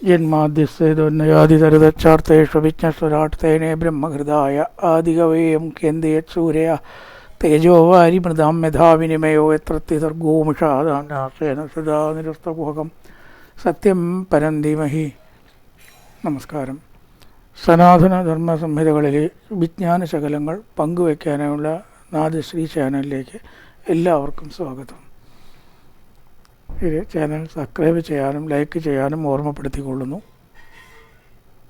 ജന്മാദ്യസ്തോന്നയാതിതരുതച്ചാർത്തേഷു വിജ്ഞസ്വരാട്ടേനെ ബ്രഹ്മഹൃദായ ആദികവേയം കേന്ദ്രയത് സൂര്യ തേജോവാരി മൃതാം യഥാവിനിമയോ യത്രത്യസർഗോമുഷാദാനാശേന സദാ നിരസ്തകുഹകം സത്യം പരം ധീമഹി. നമസ്കാരം. സനാതന ധർമ്മ സംഹിതകളിലെ വിജ്ഞാന ശകലങ്ങൾ പങ്കുവയ്ക്കാനുള്ള നാദശ്രീ ചാനലിലേക്ക് എല്ലാവർക്കും സ്വാഗതം. ഇത് ചാനൽ സബ്സ്ക്രൈബ് ചെയ്യാനും ലൈക്ക് ചെയ്യാനും ഓർമ്മപ്പെടുത്തിക്കൊള്ളുന്നു.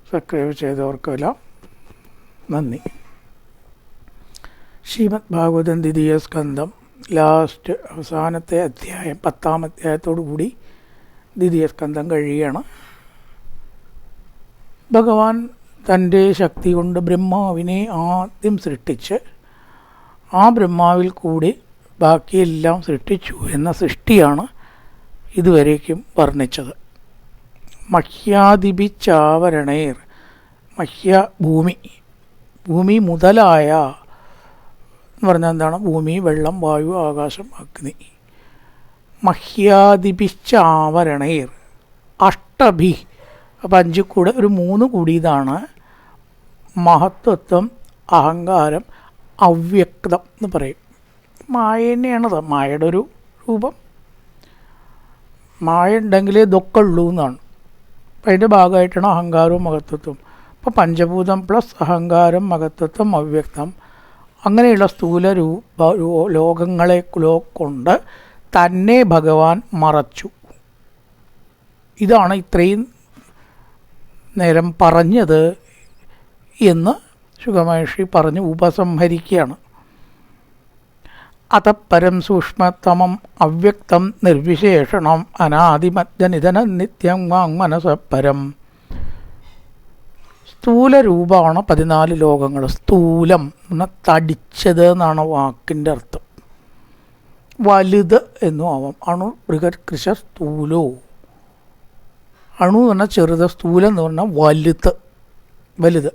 സബ്സ്ക്രൈബ് ചെയ്തവർക്കെല്ലാം നന്ദി. ശ്രീമദ് ഭാഗവതം ദ്വിതീയ സ്കന്ധം ലാസ്റ്റ് അവസാനത്തെ അധ്യായം 10-ാം അധ്യായത്തോടു കൂടി ദ്വിതീയ സ്കന്ധം കഴിയുകയാണ്. ഭഗവാൻ തൻ്റെ ശക്തി കൊണ്ട് ബ്രഹ്മാവിനെ ആദ്യം സൃഷ്ടിച്ച് ആ ബ്രഹ്മാവിൽ കൂടി ബാക്കിയെല്ലാം സൃഷ്ടിച്ചു എന്ന സൃഷ്ടിയാണ് ഇതുവരേക്കും വർണ്ണിച്ചത്. മഹ്യാദിപിച്ചാവരണേർ, മഹ്യ ഭൂമി മുതലായ എന്ന് പറഞ്ഞാൽ എന്താണ്? ഭൂമി, വെള്ളം, വായു, ആകാശം, അഗ്നി. മഹ്യാദിപിച്ചാവരണേർ അഷ്ടഭി, അപ്പം 5 കൂടെ ഒരു 3 കൂടിയതാണ് മഹത്വത്വം, അഹങ്കാരം, അവ്യക്തം എന്ന് പറയും. മായ തന്നെയാണത്, മായയുടെ ഒരു രൂപം. മായ ഉണ്ടെങ്കിലേ ഇതൊക്കെ ഉള്ളൂ എന്നാണ്. അപ്പം അതിൻ്റെ ഭാഗമായിട്ടാണ് അഹങ്കാരവും മഹത്വത്വം. അപ്പോൾ പഞ്ചഭൂതം പ്ലസ് അഹങ്കാരം, മഹത്വത്വം, അവ്യക്തം, അങ്ങനെയുള്ള സ്ഥൂല ലോകങ്ങളെ കൊണ്ട് തന്നെ ഭഗവാൻ മറച്ചു. ഇതാണ് ഇത്രയും നേരം പറഞ്ഞത് എന്ന് ശുഗമഹർഷി പറഞ്ഞ് ഉപസംഹരിക്കുകയാണ്. അതപരം സൂക്ഷ്മതമം അവ്യക്തം നിർവിശേഷണം അനാദിമദ്യനിധന നിത്യം വാങ്മനസപരം. സ്ഥൂല രൂപമാണ് 14 ലോകങ്ങൾ. സ്ഥൂലം എന്നാൽ തടിച്ചത് എന്നാണ് വാക്കിൻ്റെ അർത്ഥം. വലുത് എന്നും ആവാം. അണു ബൃഹത് കൃശ സ്ഥൂലോ. അണു എന്ന് പറഞ്ഞാൽ ചെറുത്, സ്ഥൂലം എന്ന് പറഞ്ഞാൽ വലുത്.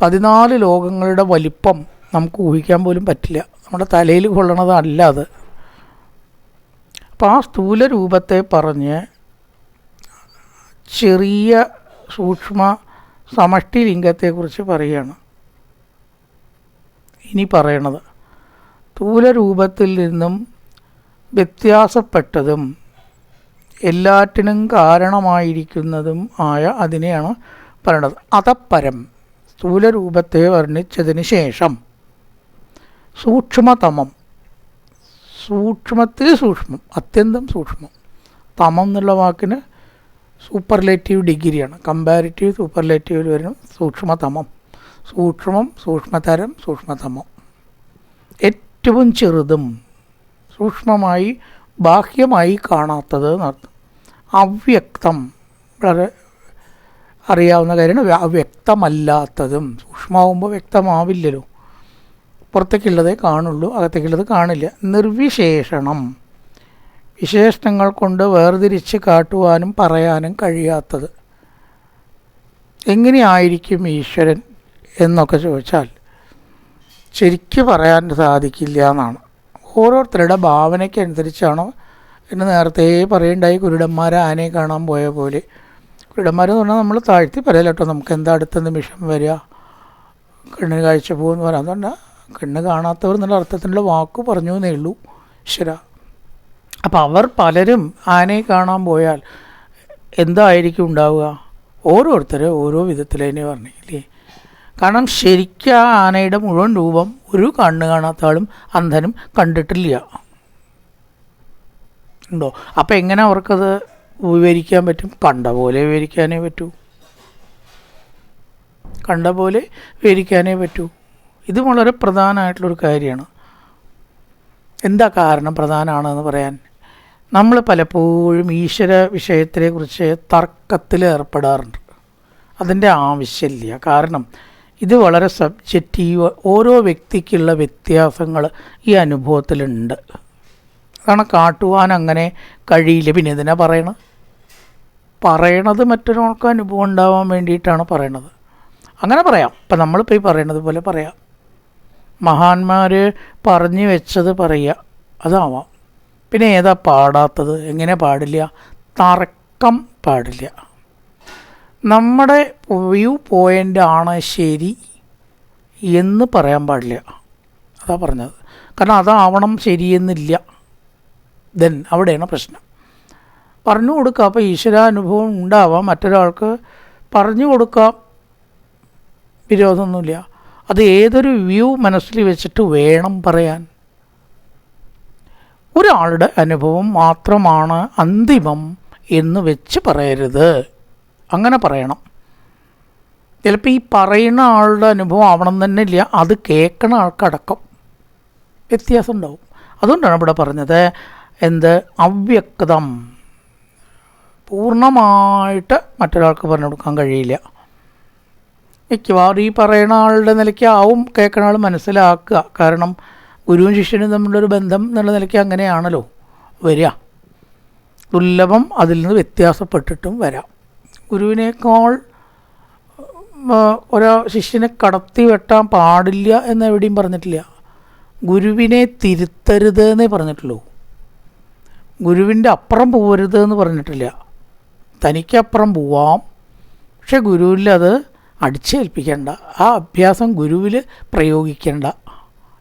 14 ലോകങ്ങളുടെ വലിപ്പം നമുക്ക് ഊഹിക്കാൻ പോലും പറ്റില്ല. നമ്മുടെ തലയിൽ കൊള്ളണതല്ല അത്. അപ്പോൾ ആ സ്ഥൂല രൂപത്തെ പറഞ്ഞ് ചെറിയ സൂക്ഷ്മ സമഷ്ടി ലിംഗത്തെക്കുറിച്ച് പറയുകയാണ് ഇനി പറയണത്. സ്ഥൂല രൂപത്തിൽ നിന്നും വ്യത്യാസപ്പെട്ടതും എല്ലാറ്റിനും കാരണമായിരിക്കുന്നതും ആയ അതിനെയാണ് പറയണത്. അതപ്പരം, സ്ഥൂല രൂപത്തെ വർണ്ണിച്ചതിന് ശേഷം സൂക്ഷ്മതമം, സൂക്ഷ്മത്തിൽ സൂക്ഷ്മം, അത്യന്തം സൂക്ഷ്മം. തമം എന്നുള്ള വാക്കിന് സൂപ്പർലേറ്റീവ് ഡിഗ്രിയാണ്. കമ്പാരിറ്റീവ് സൂപ്പർലേറ്റീവിൽ വരുന്ന സൂക്ഷ്മതമം. സൂക്ഷ്മം, സൂക്ഷ്മതരം, സൂക്ഷ്മതമം. ഏറ്റവും ചെറുതും സൂക്ഷ്മമായി ബാഹ്യമായി കാണാത്തത് എന്നർത്ഥം. അവ്യക്തം, വളരെ അറിയാവുന്ന കാര്യമാണ്. അവ്യക്തമല്ലാത്തതും. സൂക്ഷ്മമാകുമ്പോൾ വ്യക്തമാവില്ലല്ലോ. പുറത്തേക്കുള്ളതേ കാണുള്ളൂ, അകത്തേക്കുള്ളത് കാണില്ല. നിർവിശേഷണം, വിശേഷണങ്ങൾ കൊണ്ട് വേർതിരിച്ച് കാട്ടുവാനും പറയാനും കഴിയാത്തത്. എങ്ങനെയായിരിക്കും ഈശ്വരൻ എന്നൊക്കെ ചോദിച്ചാൽ ശരിക്ക് പറയാൻ സാധിക്കില്ല എന്നാണ്. ഓരോരുത്തരുടെ ഭാവനയ്ക്കനുസരിച്ചാണ്. എന്ന് നേരത്തെ പറയുണ്ടായി, കുരുടന്മാർ ആനയെ കാണാൻ പോയ പോലെ. കുരുടന്മാരെന്ന് പറഞ്ഞാൽ നമ്മൾ താഴ്ത്തി പറയല കേട്ടോ. നമുക്ക് എന്താ അടുത്ത നിമിഷം വരിക, കണ്ണിന് കാഴ്ച പോകുമെന്ന് പറയാം. അതുകൊണ്ട് കണ്ണ് കാണാത്തവർ എന്നുള്ള അർത്ഥത്തിനുള്ള വാക്ക് പറഞ്ഞു എന്നേ ഉള്ളൂ. ഈശ്വര. അപ്പം അവർ പലരും ആനയെ കാണാൻ പോയാൽ എന്തായിരിക്കും ഉണ്ടാവുക? ഓരോരുത്തരും ഓരോ വിധത്തിലതിനെ പറഞ്ഞില്ലേ. കാരണം ശരിക്കും ആ ആനയുടെ മുഴുവൻ രൂപം ഒരു കണ്ണ് കാണാത്ത ആളും അന്ധനും കണ്ടിട്ടില്ല ഉണ്ടോ? അപ്പം എങ്ങനെ അവർക്കത് വിവരിക്കാൻ പറ്റും? കണ്ട പോലെ വിവരിക്കാനേ പറ്റൂ. കണ്ട പോലെ വിവരിക്കാനേ പറ്റൂ. ഇത് വളരെ പ്രധാനമായിട്ടുള്ളൊരു കാര്യമാണ്. എന്താ കാരണം പ്രധാനമാണെന്ന് പറയാൻ? നമ്മൾ പലപ്പോഴും ഈശ്വര വിഷയത്തെക്കുറിച്ച് തർക്കത്തിൽ ഏർപ്പെടാറുണ്ട്. അതിൻ്റെ ആവശ്യമില്ല. കാരണം ഇത് വളരെ സബ്ജക്റ്റീവ്. ഓരോ വ്യക്തിക്കുള്ള വ്യത്യാസങ്ങൾ ഈ അനുഭവത്തിലുണ്ട്. അതാണ് കാട്ടുവാൻ അങ്ങനെ കഴിയില്ല. പിന്നെ ഇതിനാ പറയണത് മറ്റൊരാൾക്ക് അനുഭവം ഉണ്ടാവാൻ വേണ്ടിയിട്ടാണ് പറയണത്. അങ്ങനെ പറയാം. ഇപ്പം നമ്മളിപ്പോൾ ഈ പറയണത് പോലെ പറയാം. മഹാന്മാർ പറഞ്ഞു വെച്ചത് പറയുക, അതാവാം. പിന്നെ ഏതാ പാടാത്തത്? എങ്ങനെ പാടില്ല? തർക്കം പാടില്ല. നമ്മുടെ വ്യൂ പോയിൻ്റാണ് ശരി എന്ന് പറയാൻ പാടില്ല. അതാ പറഞ്ഞത്. കാരണം അതാവണം ശരിയെന്നില്ല. ദെൻ അവിടെയാണ് പ്രശ്നം. പറഞ്ഞു കൊടുക്കുക. അപ്പോൾ ഈശ്വരാനുഭവം ഉണ്ടാവാം, മറ്റൊരാൾക്ക് പറഞ്ഞു കൊടുക്കാം, വിരോധമൊന്നുമില്ല. അത് ഏതൊരു വ്യൂ മനസ്സിൽ വെച്ചിട്ട് വേണം പറയാൻ. ഒരാളുടെ അനുഭവം മാത്രമാണ് അന്തിമം എന്ന് വെച്ച് പറയരുത്. അങ്ങനെ പറയണം. ചിലപ്പോൾ ഈ പറയുന്ന ആളുടെ അനുഭവം ആവണം തന്നെ ഇല്ല, അത് കേൾക്കണ ആൾക്കടക്കം വ്യത്യാസം ഉണ്ടാവും. അതുകൊണ്ടാണ് ഇവിടെ പറഞ്ഞത് അവ്യക്തം. പൂർണ്ണമായിട്ട് മറ്റൊരാൾക്ക് പറഞ്ഞു കൊടുക്കാൻ കഴിയില്ല. മിക്കവാറും ഈ പറയുന്ന ആളുടെ നിലയ്ക്ക് ആവും കേൾക്കുന്ന ആൾ മനസ്സിലാക്കുക. കാരണം ഗുരുവും ശിഷ്യനും തമ്മിലൊരു ബന്ധം എന്നുള്ള നിലയ്ക്ക് അങ്ങനെയാണല്ലോ വരിക. ദുർലഭം അതിൽ നിന്ന് വ്യത്യാസപ്പെട്ടിട്ടും വരാം. ഗുരുവിനേക്കാൾ ഓരോ ശിഷ്യനെ കടത്തി വെട്ടാൻ പാടില്ല എന്ന് എവിടെയും പറഞ്ഞിട്ടില്ല. ഗുരുവിനെ തിരുത്തരുത് എന്നേ പറഞ്ഞിട്ടുള്ളൂ. ഗുരുവിൻ്റെ അപ്പുറം പോകരുത് എന്ന് പറഞ്ഞിട്ടില്ല. തനിക്കപ്പുറം പോവാം, പക്ഷെ ഗുരുവിൽ അത് അടിച്ചേൽപ്പിക്കേണ്ട, ആ അഭ്യാസം ഗുരുവിൽ പ്രയോഗിക്കേണ്ട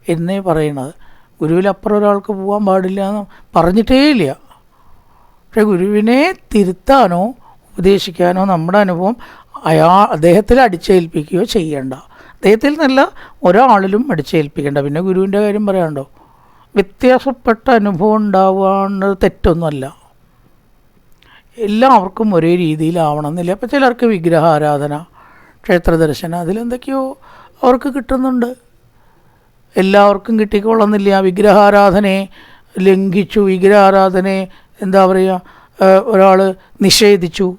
എന്നേ പറയുന്നത്. ഗുരുവിലപ്പുറം ഒരാൾക്ക് പോകാൻ പാടില്ല എന്ന് പറഞ്ഞിട്ടേ ഇല്ല. പക്ഷെ ഗുരുവിനെ തിരുത്താനോ ഉപദേശിക്കാനോ നമ്മുടെ അനുഭവം അദ്ദേഹത്തിൽ അടിച്ചേൽപ്പിക്കുകയോ ചെയ്യേണ്ട. അദ്ദേഹത്തിൽ നല്ല ഒരാളിലും അടിച്ചേൽപ്പിക്കേണ്ട. പിന്നെ ഗുരുവിൻ്റെ കാര്യം പറയാനുണ്ടോ? വ്യത്യാസപ്പെട്ട അനുഭവം ഉണ്ടാവാൻ തെറ്റൊന്നുമല്ല. എല്ലാവർക്കും ഒരേ രീതിയിലാവണമെന്നില്ല. അപ്പോൾ ചിലർക്ക് വിഗ്രഹാരാധന, ക്ഷേത്രദർശനം, അതിലെന്തൊക്കെയോ അവർക്ക് കിട്ടുന്നുണ്ട്. എല്ലാവർക്കും കിട്ടിക്കൊള്ളുന്നില്ല. വിഗ്രഹാരാധനയെ ലംഘിച്ചു, വിഗ്രഹാരാധനയെ എന്താ പറയുക, ഒരാൾ നിഷേധിച്ചു,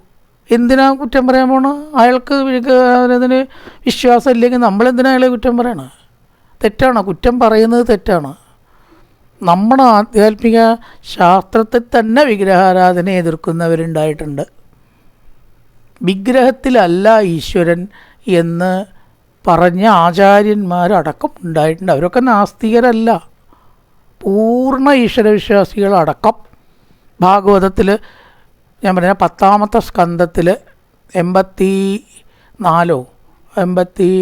എന്തിനാ കുറ്റം പറയാൻ പോണം? അയാൾക്ക് വിഗ്രഹാരാധന വിശ്വാസം ഇല്ലെങ്കിൽ നമ്മളെന്തിനാ അയാളെ കുറ്റം പറയണം? തെറ്റാണ്, കുറ്റം പറയുന്നത് തെറ്റാണ്. നമ്മുടെ ആധ്യാത്മിക ശാസ്ത്രത്തിൽ തന്നെ വിഗ്രഹാരാധന എതിർക്കുന്നവരുണ്ടായിട്ടുണ്ട്. വിഗ്രഹത്തിലല്ല ഈശ്വരൻ എന്ന് പറഞ്ഞ ആചാര്യന്മാരടക്കം ഉണ്ടായിട്ടുണ്ട്. അവരൊക്കെ നാസ്തികരല്ല, പൂർണ്ണ ഈശ്വരവിശ്വാസികളടക്കം. ഭാഗവതത്തിൽ ഞാൻ പറഞ്ഞ 10ാമത്തെ സ്കന്ധത്തിൽ 84, 81,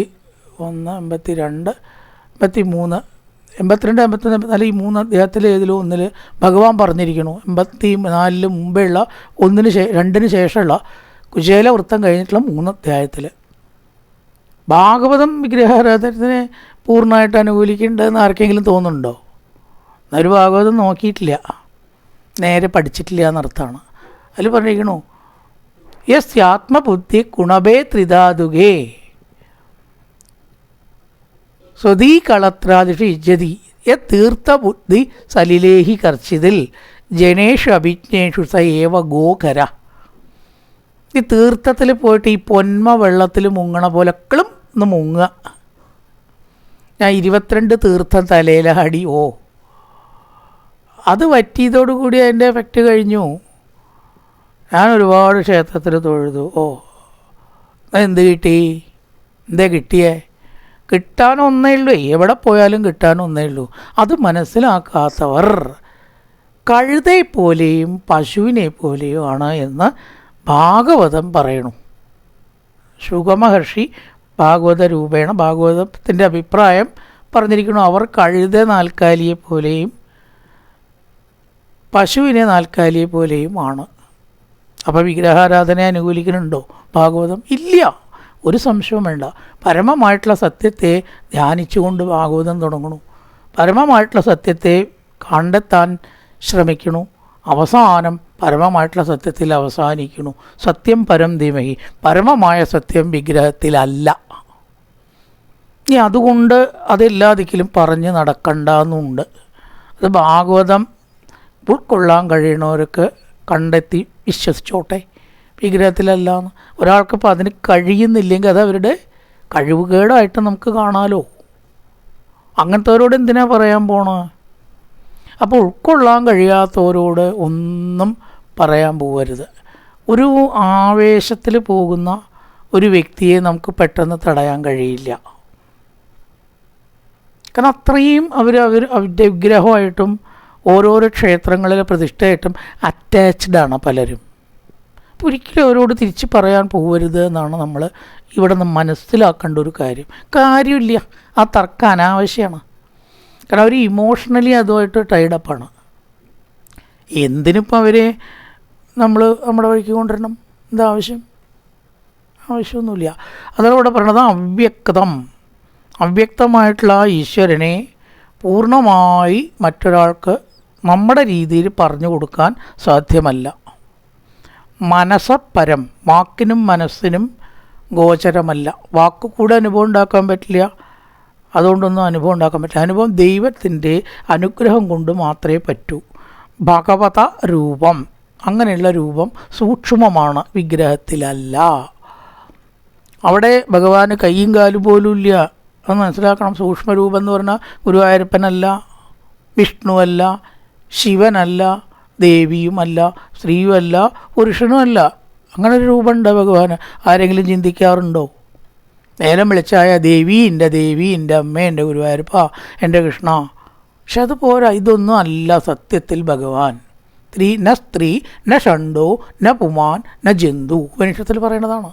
82, 83, 82, 83, 84 ഈ 3 അധ്യായത്തിൽ ഏതിലും ഒന്നിൽ ഭഗവാൻ പറഞ്ഞിരിക്കുന്നു. 84 മുമ്പേ ഉള്ള 2 ശേഷമുള്ള കുചേല വൃത്തം കഴിഞ്ഞിട്ടുള്ള 3 അധ്യായത്തിൽ ഭാഗവതം വിഗ്രഹാരാധനത്തിനെ പൂർണ്ണമായിട്ട് അനുകൂലിക്കേണ്ടതെന്ന് ആർക്കെങ്കിലും തോന്നുന്നുണ്ടോ? ഒരു ഭാഗവതം നോക്കിയിട്ടില്ല, നേരെ പഠിച്ചിട്ടില്ല എന്നർത്ഥമാണ്. അതിൽ പറഞ്ഞിരിക്കണു, യസ് ആത്മബുദ്ധി ഗുണഭേ ത്രിധാതുകേ സ്വതീ കളത്രാദിഷു ഇജ്ജതി യത് തീർത്ഥബുദ്ധി സലിലേഹി കർച്ചിതിൽ ജനേഷു അഭിജ്ഞേഷു സ ഏവ ഗോകര. ഈ തീർത്ഥത്തിൽ പോയിട്ട് ഈ പൊന്മ വെള്ളത്തിൽ മുങ്ങണ പോലെക്കളും ഒന്ന് മുങ്ങുക. ഞാൻ 22 തീർത്ഥം തലയിലാടി. അത് പറ്റിയതോടുകൂടി അതിൻ്റെ എഫക്റ്റ് കഴിഞ്ഞു. ഞാൻ ഒരുപാട് ക്ഷേത്രത്തിൽ തൊഴുതു. എന്ത് കിട്ടി? എന്താ കിട്ടിയേ? കിട്ടാനൊന്നേ ഉള്ളൂ. എവിടെ പോയാലും കിട്ടാനൊന്നേ ഉള്ളൂ. അത് മനസ്സിലാക്കാത്തവർ കഴുതയെ പോലെയും പശുവിനെ പോലെയും ആണ് എന്ന് ഭാഗവതം പറയണു. ശുഗമഹർഷി ഭാഗവത രൂപേണ ഭാഗവതത്തിൻ്റെ അഭിപ്രായം പറഞ്ഞിരിക്കുന്നു. അവർ കഴുത നാൽക്കാലിയെ പോലെയും പശുവിനെ നാൽക്കാലിയെ പോലെയും ആണ്. അപ്പോൾ വിഗ്രഹാരാധനയെ അനുകൂലിക്കുന്നുണ്ടോ ഭാഗവതം? ഇല്ല, ഒരു സംശയവും വേണ്ട. പരമമായിട്ടുള്ള സത്യത്തെ ധ്യാനിച്ചുകൊണ്ട് ഭാഗവതം തുടങ്ങണു. പരമമായിട്ടുള്ള സത്യത്തെ കണ്ടെത്താൻ ശ്രമിക്കണു. അവസാനം പരമമായിട്ടുള്ള സത്യത്തിൽ അവസാനിക്കണു. സത്യം പരം ധീമഹി. പരമമായ സത്യം വിഗ്രഹത്തിലല്ല. ഇനി അതുകൊണ്ട് അതെല്ലാ ദിക്കിലും പറഞ്ഞ് നടക്കണ്ടെന്നുണ്ട്. അത് ഭാഗവതം ഉൾക്കൊള്ളാൻ കഴിയണവർക്ക് കണ്ടെത്തി വിശ്വസിച്ചോട്ടെ. വിഗ്രഹത്തിലല്ലാന്ന് ഒരാൾക്കിപ്പോൾ അതിന് കഴിയുന്നില്ലെങ്കിൽ അത് അവരുടെ കഴിവുകേടായിട്ട് നമുക്ക് കാണാമല്ലോ. അങ്ങനത്തെവരോട് എന്തിനാ പറയാൻ പോണത്? അപ്പോൾ ഉൾക്കൊള്ളാൻ കഴിയാത്തവരോട് ഒന്നും പറയാൻ പോകരുത്. ഒരു ആവേശത്തിൽ പോകുന്ന ഒരു വ്യക്തിയെ നമുക്ക് പെട്ടെന്ന് തടയാൻ കഴിയില്ല. കാരണം അത്രയും അവരുടെ വിഗ്രഹമായിട്ടും ഓരോരോ ക്ഷേത്രങ്ങളിലെ പ്രതിഷ്ഠയായിട്ടും അറ്റാച്ച്ഡാണ് പലരും. ഒരിക്കലും അവരോട് തിരിച്ച് പറയാൻ പോകരുത് എന്നാണ് നമ്മൾ ഇവിടെ നിന്ന് മനസ്സിലാക്കേണ്ട ഒരു കാര്യമില്ല. ആ തർക്കം അനാവശ്യമാണ്. കാരണം അവർ ഇമോഷണലി അതുമായിട്ട് ടൈഡപ്പാണ്. എന്തിനിപ്പോൾ അവരെ നമ്മൾ നമ്മുടെ വഴിക്ക് കൊണ്ടുവരണം? എന്താ ആവശ്യമൊന്നുമില്ല. അതാണ് ഇവിടെ പറയണത്. അവ്യക്തമായിട്ടുള്ള ഈശ്വരനെ പൂർണ്ണമായി മറ്റൊരാൾക്ക് നമ്മുടെ രീതിയിൽ പറഞ്ഞു കൊടുക്കാൻ സാധ്യമല്ല. മനസ്സപരം, വാക്കിനും മനസ്സിനും ഗോചരമല്ല. വാക്ക് കൂടെ അനുഭവം ഉണ്ടാക്കാൻ പറ്റില്ല, അതുകൊണ്ടൊന്നും അനുഭവം ഉണ്ടാക്കാൻ പറ്റില്ല. അനുഭവം ദൈവത്തിൻ്റെ അനുഗ്രഹം കൊണ്ട് മാത്രമേ പറ്റൂ. ഭഗവത രൂപം, അങ്ങനെയുള്ള രൂപം സൂക്ഷ്മമാണ്, വിഗ്രഹത്തിലല്ല. അവിടെ ഭഗവാന് കൈയും കാലും പോലും ഇല്ല. അത് മനസ്സിലാക്കണം. സൂക്ഷ്മരൂപം എന്ന് പറഞ്ഞാൽ ഗുരുവായൂരപ്പനല്ല, വിഷ്ണുവല്ല, ശിവനല്ല, ദേവിയുമല്ല, സ്ത്രീയുമല്ല, പുരുഷനുമല്ല. അങ്ങനെ ഒരു രൂപമുണ്ട് ഭഗവാന്. ആരെങ്കിലും ചിന്തിക്കാറുണ്ടോ? നേരം വിളിച്ചായ ദേവി എൻ്റെ അമ്മ, എൻ്റെ ഗുരുവായൂരപ്പ, എൻ്റെ കൃഷ്ണ. പക്ഷെ അത് പോരാ. ഇതൊന്നും അല്ല സത്യത്തിൽ ഭഗവാൻ. സ്ത്രീ ന ഷണ്ടോ ന പുമാൻ ന ജന്തു, ഉപനിഷത്തിൽ പറയണതാണ്.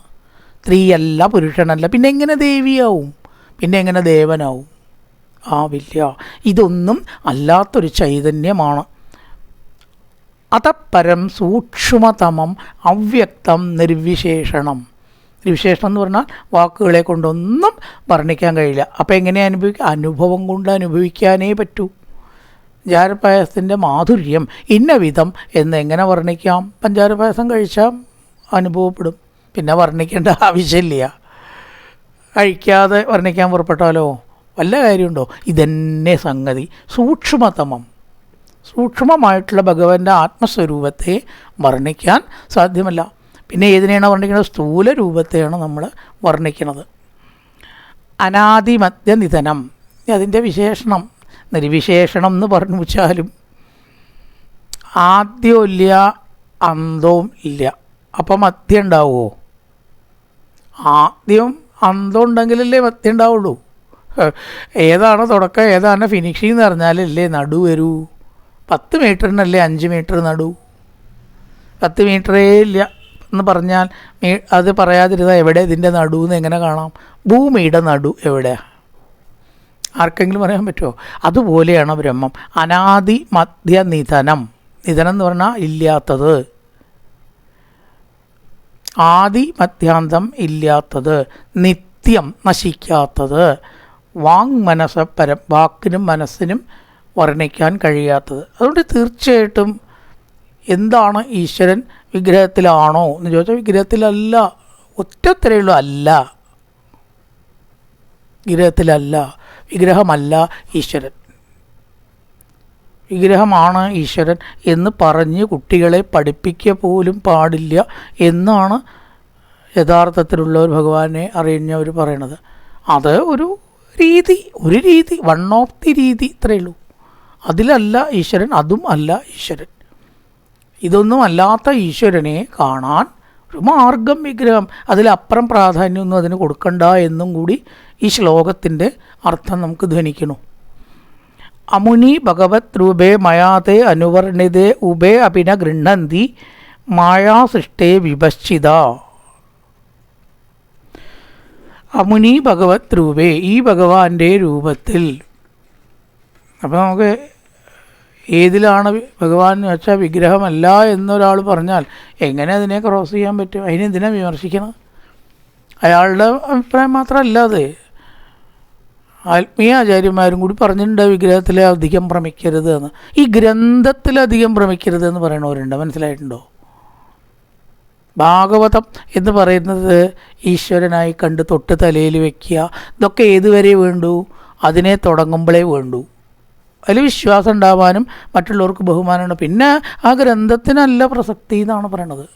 സ്ത്രീയല്ല, പുരുഷനല്ല, പിന്നെ എങ്ങനെ ദേവിയാവും? പിന്നെ എങ്ങനെ ദേവനാവും? ആവില്ല. ഇതൊന്നും അല്ലാത്തൊരു ചൈതന്യമാണ്. അതപ്പരം സൂക്ഷ്മതമം അവ്യക്തം നിർവിശേഷണം. നിർവിശേഷണം എന്ന് പറഞ്ഞാൽ വാക്കുകളെ കൊണ്ടൊന്നും വർണ്ണിക്കാൻ കഴിയില്ല. അപ്പോൾ എങ്ങനെ അനുഭവം കൊണ്ട് അനുഭവിക്കാനേ പറ്റൂ. പഞ്ചാരപ്പായസത്തിൻ്റെ മാധുര്യം ഇന്ന വിധം എന്ന് എങ്ങനെ വർണ്ണിക്കാം? പഞ്ചാരപ്പായസം കഴിച്ചാൽ അനുഭവപ്പെടും, പിന്നെ വർണ്ണിക്കേണ്ട ആവശ്യമില്ല. കഴിക്കാതെ വർണ്ണിക്കാൻ പുറപ്പെട്ടാലോ വല്ല കാര്യമുണ്ടോ? ഇതന്നെ സംഗതി. സൂക്ഷ്മമായിട്ടുള്ള ഭഗവാന്റെ ആത്മസ്വരൂപത്തെ വർണ്ണിക്കാൻ സാധ്യമല്ല. പിന്നെ ഏതിനെയാണ് വർണ്ണിക്കുന്നത്? സ്ഥൂല രൂപത്തെയാണ് നമ്മൾ വർണ്ണിക്കുന്നത്. അനാദിമധ്യനിധനം, അതിൻ്റെ വിശേഷണം. നിർവിശേഷണം എന്ന് പറഞ്ഞു വെച്ചാലും ആദ്യവും ഇല്ല, അന്തവും ഇല്ല. അപ്പം മധ്യം ഉണ്ടാവുമോ? ആദ്യം അന്തം ഉണ്ടെങ്കിലല്ലേ മധ്യം ഉണ്ടാവുള്ളൂ. ഏതാണ് തുടക്കം, ഏതാണ് ഫിനിഷിംഗ് എന്ന് പറഞ്ഞാലല്ലേ നടു വരൂ. 10 മീറ്ററിനല്ലേ 5 മീറ്റർ നടു. 10 മീറ്ററേ ഇല്ല എന്ന് പറഞ്ഞാൽ അത് പറയാതിരുന്നാൽ എവിടെ ഇതിൻ്റെ നടുവെന്ന് എങ്ങനെ കാണാം? ഭൂമിയുടെ നടു എവിടെയാണ്? ആർക്കെങ്കിലും പറയാൻ പറ്റുമോ? അതുപോലെയാണ് ബ്രഹ്മം. അനാദി മധ്യ നിധനം. നിധനം എന്ന് പറഞ്ഞാൽ ഇല്ലാത്തത്. ആദി മധ്യാന്തം ഇല്ലാത്തത്, നിത്യം നശിക്കാത്തത്, മനസ്സപരം, വാക്കിനും മനസ്സിനും വർണ്ണിക്കാൻ കഴിയാത്തത്. അതുകൊണ്ട് തീർച്ചയായിട്ടും എന്താണ് ഈശ്വരൻ വിഗ്രഹത്തിലാണോ എന്ന് ചോദിച്ചാൽ വിഗ്രഹത്തിലല്ല. ഒറ്റത്തരയുള്ളൂ അല്ല. വിഗ്രഹത്തിലല്ല, വിഗ്രഹമല്ല ഈശ്വരൻ. വിഗ്രഹമാണ് ഈശ്വരൻ എന്ന് പറഞ്ഞ് കുട്ടികളെ പഠിപ്പിക്കുക പോലും പാടില്ല എന്നാണ് യഥാർത്ഥത്തിലുള്ള ഒരു ഭഗവാനെ അറിഞ്ഞവർ പറയണത്. അത് ഒരു രീതി, വൺ ഓഫ് ദി രീതി, ഇത്രയേ ഉള്ളൂ. അതിലല്ല ഈശ്വരൻ, അതും അല്ല ഈശ്വരൻ. ഇതൊന്നും അല്ലാത്ത ഈശ്വരനെ കാണാൻ ഒരു മാർഗം വിഗ്രഹം. അതിലപ്പുറം പ്രാധാന്യമൊന്നും അതിന് കൊടുക്കണ്ട എന്നും കൂടി ഈ ശ്ലോകത്തിൻ്റെ അർത്ഥം നമുക്ക് ധ്വനിക്കണു. അമുനി ഭഗവത് രൂപേ മയാതേ അനുവർണിതേ ഉഭേ അപിന ഗൃഹന്തി മായാസൃഷ്ടേ വിഭശ്ചിത. അമുനി ഭഗവത് രൂപേ, ഈ ഭഗവാന്റെ രൂപത്തിൽ. അപ്പോൾ നമുക്ക് ഏതിലാണ് ഭഗവാൻ എന്ന് വെച്ചാൽ വിഗ്രഹമല്ല എന്നൊരാൾ പറഞ്ഞാൽ എങ്ങനെ അതിനെ ക്രോസ് ചെയ്യാൻ പറ്റും? അതിനെന്തിനാ വിമർശിക്കണം? അയാളുടെ അഭിപ്രായം മാത്രമല്ല അത്. ആത്മീയ ആചാര്യന്മാരും കൂടി പറഞ്ഞിട്ടുണ്ട് വിഗ്രഹത്തിൽ അധികം ഭ്രമിക്കരുത് എന്ന്. ഈ ഗ്രന്ഥത്തിലധികം ഭ്രമിക്കരുത് എന്ന് പറയണവരുണ്ട്. മനസ്സിലായിട്ടുണ്ടോ? ഭാഗവതം എന്ന് പറയുന്നത് ഈശ്വരനായി കണ്ട് തൊട്ട് തലയിൽ വയ്ക്കുക, ഇതൊക്കെ ഏതുവരെ വേണ്ടു? അതിനെ തുടങ്ങുമ്പോഴേ വേണ്ടു. അതിൽ വിശ്വാസം ഉണ്ടാവാനും മറ്റുള്ളവർക്ക് ബഹുമാനമാണ്. പിന്നെ ആ ഗ്രന്ഥത്തിനല്ല പ്രസക്തി എന്നാണ് പറയണത്.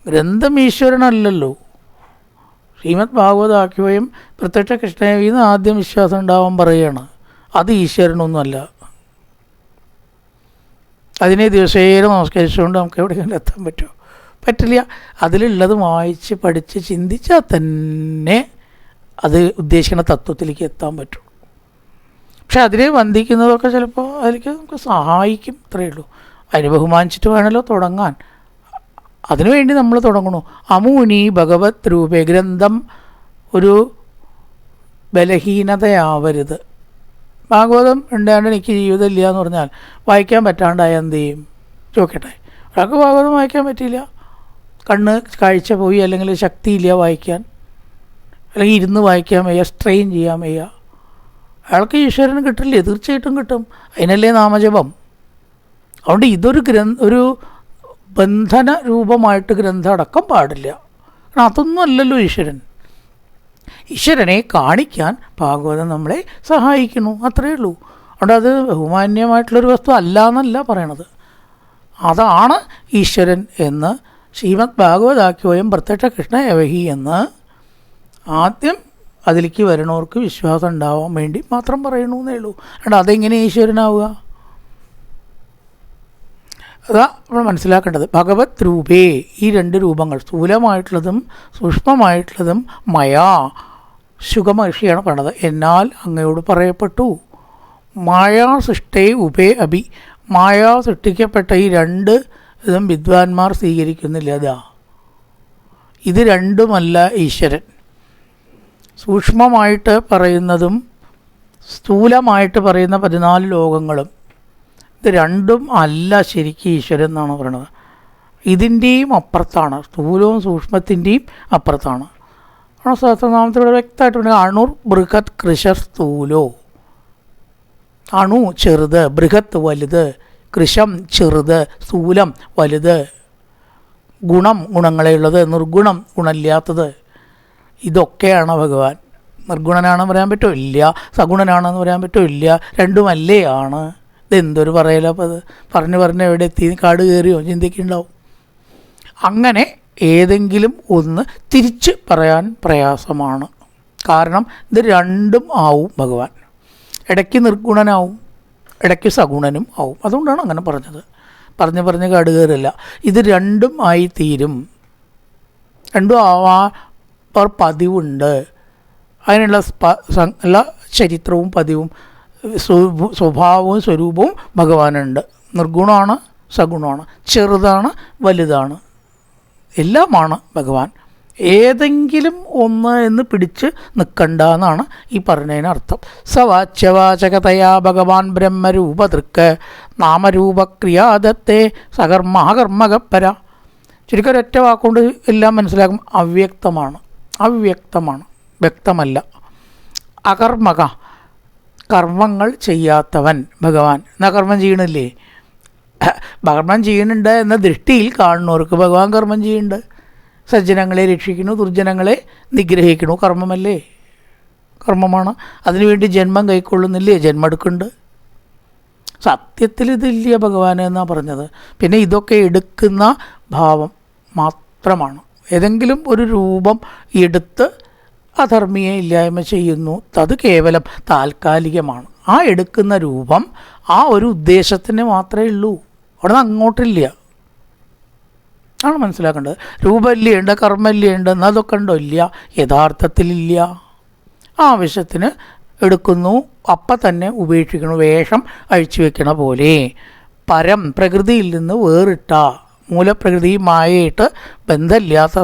ഗ്രന്ഥം ഈശ്വരനല്ലല്ലോ. ശ്രീമദ് ഭാഗവതാഖ്യോയം പ്രത്യക്ഷ കൃഷ്ണയെന്ന് ആദ്യം വിശ്വാസം ഉണ്ടാവാൻ പറയുകയാണ്. അത് ഈശ്വരനൊന്നുമല്ല. അതിനെ ദിവസേന നമസ്കരിച്ചുകൊണ്ട് നമുക്ക് എവിടെയെങ്കിലും എത്താൻ പറ്റുമോ? പറ്റില്ല. അതിലുള്ളത് വായിച്ച് പഠിച്ച് ചിന്തിച്ചാൽ തന്നെ അത് ഉദ്ദേശിക്കുന്ന തത്വത്തിലേക്ക് എത്താൻ പറ്റും. പക്ഷെ അതിനെ വന്ദിക്കുന്നതൊക്കെ ചിലപ്പോൾ അതിലേക്ക് നമുക്ക് സഹായിക്കും, അത്രയേ ഉള്ളൂ. അതിനെ ബഹുമാനിച്ചിട്ട് വേണമല്ലോ തുടങ്ങാൻ. അതിനുവേണ്ടി നമ്മൾ തുടങ്ങണു. അമൂനി ഭഗവത് രൂപേ, ഗ്രന്ഥം ഒരു ബലഹീനതയാവരുത്. ഭാഗവതം ഉണ്ടാണ്ട് എനിക്ക് ജീവിതമില്ല എന്ന് പറഞ്ഞാൽ വായിക്കാൻ പറ്റാണ്ടായ എന്ത് ചെയ്യും ചോദിക്കട്ടെ? ഒരാൾക്ക് ഭാഗവതം വായിക്കാൻ പറ്റിയില്ല, കണ്ണ് കാഴ്ച പോയി, അല്ലെങ്കിൽ ശക്തിയില്ല വായിക്കാൻ, അല്ലെങ്കിൽ ഇരുന്ന് വായിക്കാൻ വയ്യ, സ്ട്രെയിൻ ചെയ്യാൻ വയ്യ, അയാൾക്ക് ഈശ്വരന് കിട്ടില്ലേ? തീർച്ചയായിട്ടും കിട്ടും. അതിനല്ലേ നാമജപം. അതുകൊണ്ട് ഇതൊരു ഒരു ബന്ധന രൂപമായിട്ട് ഗ്രന്ഥം അടക്കം പാടില്ല. കാരണം അതൊന്നും അല്ലല്ലോ ഈശ്വരൻ. ഈശ്വരനെ കാണിക്കാൻ ഭാഗവതം നമ്മളെ സഹായിക്കുന്നു, അത്രയേ ഉള്ളൂ. അതുകൊണ്ട് അത് ബഹുമാന്യമായിട്ടുള്ളൊരു വസ്തു അല്ല എന്നല്ല പറയണത്. അതാണ് ഈശ്വരൻ എന്ന് ശ്രീമദ് ഭാഗവതാഖ്യോയം പ്രത്യക്ഷ കൃഷ്ണ യവഹി എന്ന് ആദ്യം അതിലേക്ക് വരണവർക്ക് വിശ്വാസം ഉണ്ടാവാൻ വേണ്ടി മാത്രം പറയണമെന്നേ ഉള്ളൂ. അതുകൊണ്ട് അതെങ്ങനെ ഈശ്വരനാവുക? അതാ നമ്മൾ മനസ്സിലാക്കേണ്ടത്. ഭഗവത് രൂപേ, ഈ രണ്ട് രൂപങ്ങൾ, സ്ഥൂലമായിട്ടുള്ളതും സൂക്ഷ്മമായിട്ടുള്ളതും മയാ, ശുഗമഹർഷിയാണ് പറഞ്ഞത്, എന്നാൽ അങ്ങയോട് പറയപ്പെട്ടു. മായാ സൃഷ്ടേ ഉഭേ അഭി, മായാ സൃഷ്ടിക്കപ്പെട്ട ഈ രണ്ട് ഇതും വിദ്വാൻമാർ സ്വീകരിക്കുന്നില്ല. അതാ ഇത് രണ്ടുമല്ല ഈശ്വരൻ. സൂക്ഷ്മമായിട്ട് പറയുന്നതും സ്ഥൂലമായിട്ട് പറയുന്ന 14 ലോകങ്ങളും ഇത് രണ്ടും അല്ല ശരിക്കും ഈശ്വരൻ എന്നാണ് പറയുന്നത്. ഇതിൻ്റെയും അപ്പുറത്താണ്, സ്ഥൂലവും സൂക്ഷ്മത്തിൻ്റെയും അപ്പുറത്താണ്. ആണ് സഹസ്രനാമത്തിലൂടെ വ്യക്തമായിട്ട് പറയുന്നത്. അണുർ ബൃഹത് കൃശർ സ്ഥൂലോ, അണു ചെറുത്, ബൃഹത്ത് വലുത്, കൃശം ചെറുത്, സ്ഥൂലം വലുത്, ഗുണം ഗുണങ്ങളെയുള്ളത്, നിർഗുണം ഗുണമില്ലാത്തത്. ഇതൊക്കെയാണ് ഭഗവാൻ. നിർഗുണനാണെന്ന് പറയാൻ പറ്റുമോ? ഇല്ല. സഗുണനാണെന്ന് പറയാൻ പറ്റുമോ? ഇല്ല. രണ്ടുമല്ലേ ആണ്. ഇതെന്തൊരു പറയലോ അപ്പോൾ അത് പറഞ്ഞ് എവിടെ എത്തി? കാട് കയറിയോ ചിന്തിക്കുന്നുണ്ടാവും. അങ്ങനെ ഏതെങ്കിലും ഒന്ന് തിരിച്ച് പറയാൻ പ്രയാസമാണ്. കാരണം ഇത് രണ്ടും ആവും ഭഗവാൻ. ഇടയ്ക്ക് നിർഗുണനാവും, ഇടയ്ക്ക് സഗുണനും ആവും. അതുകൊണ്ടാണ് അങ്ങനെ പറഞ്ഞത്. പറഞ്ഞ് കാട് കയറില്ല. ഇത് രണ്ടും ആയിത്തീരും. രണ്ടും ആവാൻ പതിവുണ്ട്. അതിനുള്ള എല്ലാ ചരിത്രവും പതിവും സ്വഭാവവും സ്വരൂപവും ഭഗവാനുണ്ട്. നിർഗുണമാണ്, സഗുണമാണ്, ചെറുതാണ്, വലുതാണ്, എല്ലാമാണ് ഭഗവാൻ. ഏതെങ്കിലും ഒന്ന് എന്ന് പിടിച്ച് നിൽക്കണ്ട എന്നാണ് ഈ പറഞ്ഞതിനർത്ഥം. സവാച്യവാചകതയാ ഭഗവാൻ ബ്രഹ്മരൂപതൃക്ക് നാമരൂപക്രിയാദത്തെ സകർമ്മകർമ്മകപ്പര. ചുരുക്കം ഒരൊറ്റ വാക്കുകൊണ്ട് എല്ലാം മനസ്സിലാക്കും. അവ്യക്തമാണ്, വ്യക്തമല്ല. അകർമ്മക, കർമ്മങ്ങൾ ചെയ്യാത്തവൻ ഭഗവാൻ. എന്നാ കർമ്മം ചെയ്യണില്ലേ? കർമ്മം ചെയ്യുന്നുണ്ട് എന്ന ദൃഷ്ടിയിൽ കാണുന്നവർക്ക് ഭഗവാൻ കർമ്മം ചെയ്യുന്നുണ്ട്. സജ്ജനങ്ങളെ രക്ഷിക്കുന്നു, ദുർജനങ്ങളെ നിഗ്രഹിക്കുന്നു. കർമ്മമല്ലേ? കർമ്മമാണ്. അതിനുവേണ്ടി ജന്മം കൈക്കൊള്ളുന്നില്ലേ? ജന്മം എടുക്കുന്നുണ്ട്. സത്യത്തിൽ ഇതില്ല ഭഗവാൻ എന്നാണ് പറഞ്ഞത്. പിന്നെ ഇതൊക്കെ എടുക്കുന്ന ഭാവം മാത്രമാണ്. ഏതെങ്കിലും ഒരു രൂപം എടുത്ത് അധർമ്മിയെ ഇല്ലായ്മ ചെയ്യുന്നു. അത് കേവലം താൽക്കാലികമാണ്. ആ എടുക്കുന്ന രൂപം ആ ഒരു ഉദ്ദേശത്തിന് മാത്രമേ ഉള്ളൂ. അവിടെ നിന്ന് അങ്ങോട്ടില്ല ആണ് മനസ്സിലാക്കേണ്ടത്. രൂപല്യുണ്ട്, കർമ്മല്യുണ്ട്, എന്നതൊക്കെ ഉണ്ടോ? ഇല്ല, യഥാർത്ഥത്തിലില്ല. ആവശ്യത്തിന് എടുക്കുന്നു, അപ്പം തന്നെ ഉപേക്ഷിക്കണം. വേഷം അഴിച്ചു വെക്കണ പോലെ പരം പ്രകൃതിയിൽ നിന്ന് വേറിട്ട മൂലപ്രകൃതി മായയിട്ട് ബന്ധമില്ലാത്ത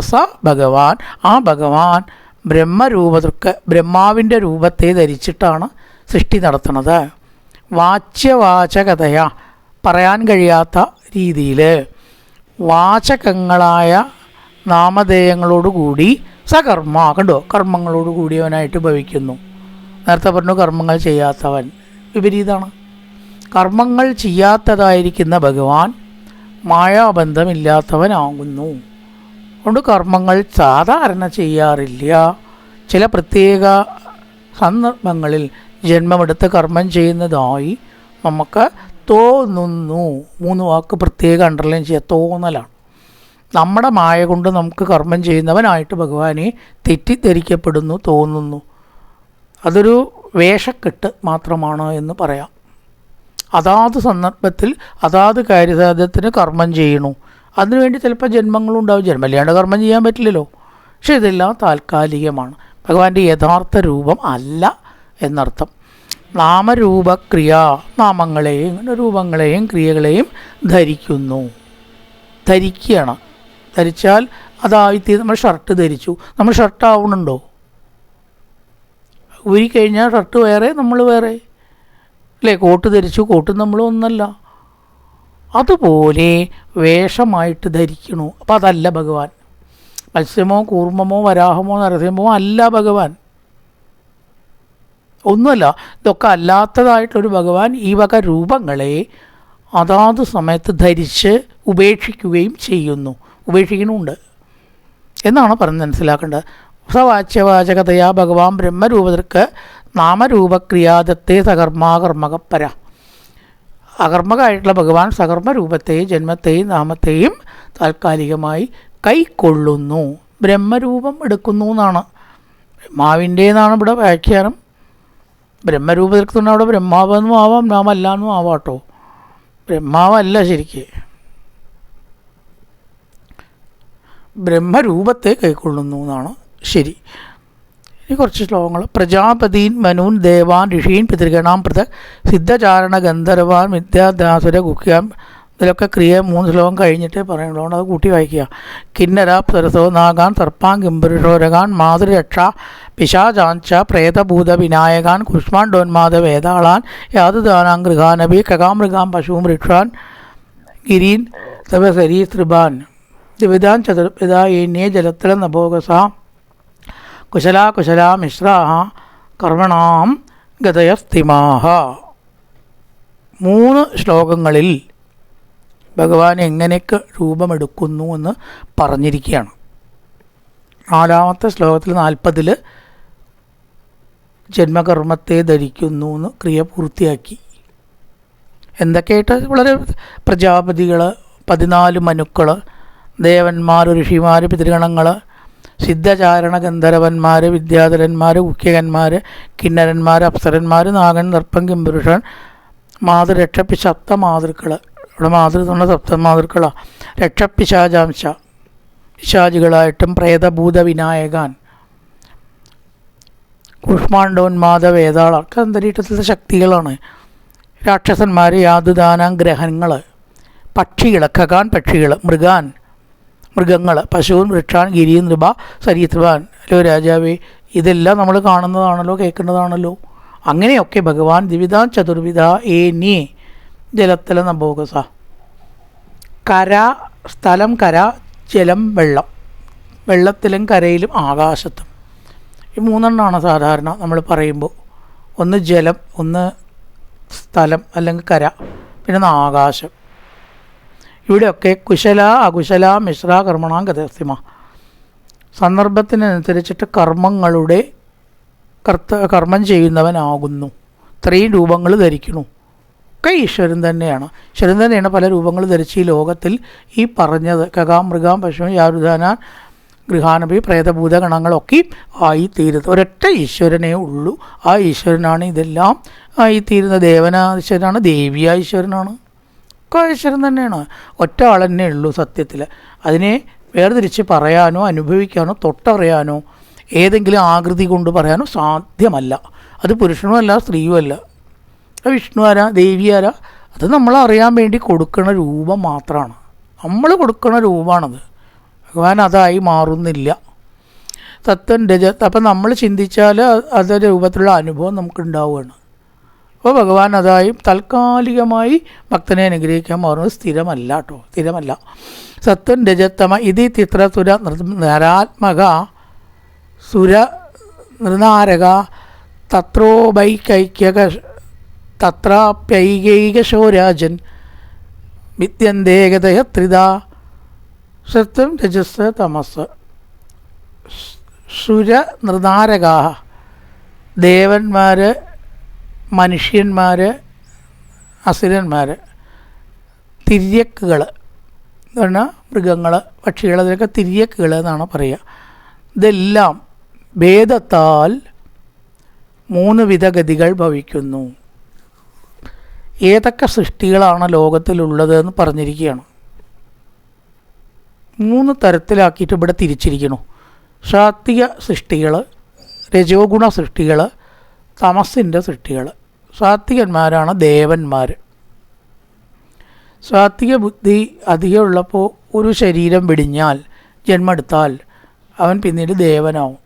ഭഗവാൻ. ആ ഭഗവാൻ ബ്രഹ്മരൂപതൃക്ക്, ബ്രഹ്മാവിൻ്റെ രൂപത്തെ ധരിച്ചിട്ടാണ് സൃഷ്ടി നടത്തുന്നത്. വാച്യവാചകതയ, പറയാൻ കഴിയാത്ത രീതിയിൽ വാചകങ്ങളായ നാമധേയങ്ങളോടുകൂടി സകർമ്മ, കണ്ടോ, കർമ്മങ്ങളോട് കൂടിയവനായിട്ട് ഭവിക്കുന്നു. നേരത്തെ പറഞ്ഞു കർമ്മങ്ങൾ ചെയ്യാത്തവൻ, വിപരീതമാണ്. കർമ്മങ്ങൾ ചെയ്യാത്തതായിരിക്കുന്ന ഭഗവാൻ മായാബന്ധമില്ലാത്തവനാകുന്നു. അതുകൊണ്ട് കർമ്മങ്ങൾ സാധാരണ ചെയ്യാറില്ല. ചില പ്രത്യേക സന്ദർഭങ്ങളിൽ ജന്മമെടുത്ത് കർമ്മം ചെയ്യുന്നതായി നമുക്ക് തോന്നുന്നു. 3 വാക്ക് പ്രത്യേകം അണ്ടർലൈൻ ചെയ്യുക. തോന്നലാണ്. നമ്മുടെ മായ കൊണ്ട് നമുക്ക് കർമ്മം ചെയ്യുന്നവനായിട്ട് ഭഗവാനെ തെറ്റിദ്ധരിക്കപ്പെടുന്നു, തോന്നുന്നു. അതൊരു വേഷക്കെട്ട് മാത്രമാണ് എന്ന് പറയാം. അതാത് സന്ദർഭത്തിൽ അതാത് കാര്യസാധ്യത്തിന് കർമ്മം ചെയ്യണു. അതിനുവേണ്ടി ചിലപ്പോൾ ജന്മങ്ങളുണ്ടാവും. ജന്മമില്ലാണ്ട് കർമ്മം ചെയ്യാൻ പറ്റില്ലല്ലോ. പക്ഷെ ഇതെല്ലാം താൽക്കാലികമാണ്. ഭഗവാന്റെ യഥാർത്ഥ രൂപം അല്ല എന്നർത്ഥം. നാമരൂപക്രിയ, നാമങ്ങളെയും രൂപങ്ങളെയും ക്രിയകളെയും ധരിക്കുന്നു. ധരിക്കുകയാണ്. ധരിച്ചാൽ അതായിത്തീരും. നമ്മൾ ഷർട്ട് ധരിച്ചു, നമ്മൾ ഷർട്ട് ആവണുണ്ടോ? ഊരിക്കഴിഞ്ഞാൽ ഷർട്ട് വേറെ, നമ്മൾ വേറെ അല്ലേ? കോട്ട് ധരിച്ചു, കോട്ട് നമ്മൾ ഒന്നല്ല. അതുപോലെ വേഷമായിട്ട് ധരിക്കണു. അപ്പം അതല്ല ഭഗവാൻ. മത്സ്യമോ കൂർമ്മമോ വരാഹമോ നരസിംഹമോ അല്ല ഭഗവാൻ, ഒന്നുമല്ല. ഇതൊക്കെ അല്ലാത്തതായിട്ടൊരു ഭഗവാൻ ഈ വക രൂപങ്ങളെ അതാത് സമയത്ത് ധരിച്ച് ഉപേക്ഷിക്കുകയും ചെയ്യുന്നു, ഉപേക്ഷിക്കുന്നുമുണ്ട് എന്നാണ് പറഞ്ഞ് മനസ്സിലാക്കേണ്ടത്. സവാച്യവാചകതയാ ഭഗവാൻ ബ്രഹ്മരൂപതർക്ക് നാമരൂപക്രിയാദത്തെ സകർമാകർമ്മകപ്പര. അകർമ്മകമായിട്ടുള്ള ഭഗവാൻ സകർമ്മരൂപത്തെയും ജന്മത്തെയും നാമത്തെയും താൽക്കാലികമായി കൈക്കൊള്ളുന്നു, ബ്രഹ്മരൂപം എടുക്കുന്നു എന്നാണ്. ബ്രഹ്മാവിൻ്റെന്നാണ് ഇവിടെ വ്യാഖ്യാനം. ബ്രഹ്മരൂപത്തിൽ അവിടെ ബ്രഹ്മാവെന്നും ആവാം, നാമല്ലാന്നും ആവാട്ടോ. ബ്രഹ്മാവല്ല ശരിക്ക്, ബ്രഹ്മരൂപത്തെ കൈക്കൊള്ളുന്നു എന്നാണ് ശരി. ഇനി കുറച്ച് ശ്ലോകങ്ങൾ. പ്രജാപതീൻ മനൂൻ ദേവാൻ ഋഷീൻ പിതൃഗണാം പൃഥക് സിദ്ധചാരണ ഗന്ധർവാൻ വിദ്യാദാസുര ഗുഹ്യാം. ഇതിലൊക്കെ ക്രിയ 3 ശ്ലോകം കഴിഞ്ഞിട്ട് പറയുള്ളതുകൊണ്ട് അത് കൂട്ടി വായിക്കുക. കിന്നര സരസോ നാഗാൻ സർപ്പാൻ ഗംഭീഷോരകാൻ മാതൃരക്ഷ പിശാചാഞ്ച പ്രേതഭൂത വിനായകാൻ കുഷ്മാണ്ടോന്മാദ വേതാളാൻ യാതുദാനാം ഗൃഹാനബി കകാമൃഗാം പശുവും ഋക്ഷാൻ ഗിരീൻ തപസരീസൃപാൻ ദിവിധാൻ ചതുർവിധാ ഏന്യേ ജലത്തല നഭോഗസ കുശലാ മിശ്രാഹ കർമ്മണാം ഗതയസ്തിമാഹ. 3 ശ്ലോകങ്ങളിൽ ഭഗവാൻ എങ്ങനെയൊക്കെ രൂപമെടുക്കുന്നു എന്ന് പറഞ്ഞിരിക്കുകയാണ്. 4-ാമത്തെ ശ്ലോകത്തിൽ 40 ജന്മകർമ്മത്തെ ധരിക്കുന്നു എന്ന് ക്രിയ പൂർത്തിയാക്കി. എന്തൊക്കെയായിട്ട്? വളരെ പ്രജാപതികൾ, 14 മനുക്കൾ, ദേവന്മാർ, ഋഷിമാർ, പിതൃഗണങ്ങൾ, സിദ്ധചാരണ ഗന്ധർവന്മാർ, വിദ്യാധരന്മാർ, മുഖ്യകന്മാർ, കിന്നരന്മാർ, അപ്സരന്മാർ, നാഗൻ, ദർപ്പം, കിംപുരുഷൻ, മാതൃരക്ഷപ്പി സപ്തമാതൃക്കൾ. ഇവിടെ മാതൃ എന്നുള്ള സപ്തമാതൃക്കളാണ്. രക്ഷപ്പിശാചാംശ പിശാചികളായിട്ടും പ്രേതഭൂത വിനായകാൻ കുഷ്മാണ്ടോന്മാദ വേതാളൊക്കെ അന്തരീക്ഷത്തിലെ ശക്തികളാണ്. രാക്ഷസന്മാർ, യാതുദാനാം ഗ്രഹങ്ങൾ, പക്ഷികൾ, ഖഗാൻ പക്ഷികൾ, മൃഗങ്ങൾ, പശുവും വൃക്ഷാൻ ഗിരിയും നൃപ സരീതൃപാൻ. അല്ലോ രാജാവേ, ഇതെല്ലാം നമ്മൾ കാണുന്നതാണല്ലോ, കേൾക്കുന്നതാണല്ലോ. അങ്ങനെയൊക്കെ ഭഗവാൻ ദ്വിവിധാൻ ചതുർവിധ ഏന്യേ ജലത്തല നഭോഗസ. കര, സ്ഥലം കര, ജലം വെള്ളം, വെള്ളത്തിലും കരയിലും ആകാശത്തും. ഈ 3 സാധാരണ നമ്മൾ പറയുമ്പോൾ. ഒന്ന് ജലം, ഒന്ന് സ്ഥലം അല്ലെങ്കിൽ കര, പിന്നെ ആകാശം. ഇവിടെയൊക്കെ കുശല അകുശല മിശ്ര കർമ്മണാം ഗതസ്തിമ. സന്ദർഭത്തിനനുസരിച്ചിട്ട് കർമ്മം ചെയ്യുന്നവനാകുന്നു. 3 രൂപങ്ങൾ ധരിക്കുന്നു. ഒക്കെ ഈശ്വരൻ തന്നെയാണ്. ഈശ്വരൻ തന്നെയാണ് പല രൂപങ്ങൾ ധരിച്ച് ഈ ലോകത്തിൽ ഈ പറഞ്ഞത് കകാം മൃഗാം പശു യാരുദാനാൻ ഗൃഹാനപി പ്രേതഭൂത ഗണങ്ങളൊക്കെ ആയിത്തീരുന്നത് ഒരൊറ്റ ഈശ്വരനേ ഉള്ളൂ. ആ ഈശ്വരനാണ് ഇതെല്ലാം ആയിത്തീരുന്ന. ദേവനാശ്വരനാണ്, ദേവിയാ ഈശ്വരനാണ്, ഒക്കെ ഈശ്വരൻ തന്നെയാണ്. ഒറ്റ ആൾ തന്നെ ഉള്ളൂ സത്യത്തിൽ. അതിനെ വേർതിരിച്ച് പറയാനോ അനുഭവിക്കാനോ തൊട്ടറിയാനോ ഏതെങ്കിലും ആകൃതി കൊണ്ട് പറയാനോ സാധ്യമല്ല. അത് പുരുഷനുമല്ല സ്ത്രീയുമല്ല. വിഷ്ണു ആരാ, ദേവി ആരാ, അത് നമ്മൾ അറിയാൻ വേണ്ടി കൊടുക്കുന്ന രൂപം മാത്രമാണ്. നമ്മൾ കൊടുക്കുന്ന രൂപമാണത്. ഭഗവാൻ അതായി മാറുന്നില്ല. തത്വം രജത്. അപ്പം നമ്മൾ ചിന്തിച്ചാൽ അത് രൂപത്തിലുള്ള അനുഭവം നമുക്കുണ്ടാവുകയാണ്. അപ്പോൾ ഭഗവാൻ അതായി താൽക്കാലികമായി ഭക്തനെ അനുഗ്രഹിക്കാൻ മാറുന്നത് സ്ഥിരമല്ല കേട്ടോ, സ്ഥിരമല്ല. സത്വം രജത്തമ ഇത് ചിത്രസുര നരാത്മക സുര നൃനാരക തത്രാപ്യൈകൈകശോരാജൻ വിദ്യന്തേകതയത്രിത. സത്വം രജസ് തമസ്. സുര നൃനാരക, ദേവന്മാർ, മനുഷ്യന്മാർ, അസുരന്മാർ, തിര്യക്കുകൾ എന്ന് പറഞ്ഞാൽ മൃഗങ്ങൾ, പക്ഷികൾ, അതിലൊക്കെ തിര്യക്കുകൾ എന്നാണ് പറയുക. ഇതെല്ലാം ഭേദത്താൽ 3 വിധ ഗതികൾ ഭവിക്കുന്നു. ഏതൊക്കെ സൃഷ്ടികളാണ് ലോകത്തിലുള്ളത് എന്ന് പറഞ്ഞിരിക്കുകയാണ്. 3 തരത്തിലാക്കിയിട്ട് ഇവിടെ തിരിച്ചിരിക്കുന്നു. സാത്വിക സൃഷ്ടികൾ, രജോ ഗുണ സൃഷ്ടികൾ, തമസിൻ്റെ സൃഷ്ടികൾ. സാത്വികന്മാരാണ് ദേവന്മാർ. സാത്വിക ബുദ്ധി അധികമുള്ളപ്പോൾ ഒരു ശരീരം വെടിഞ്ഞാൽ ജന്മെടുത്താൽ അവൻ പിന്നീട് ദേവനാവും.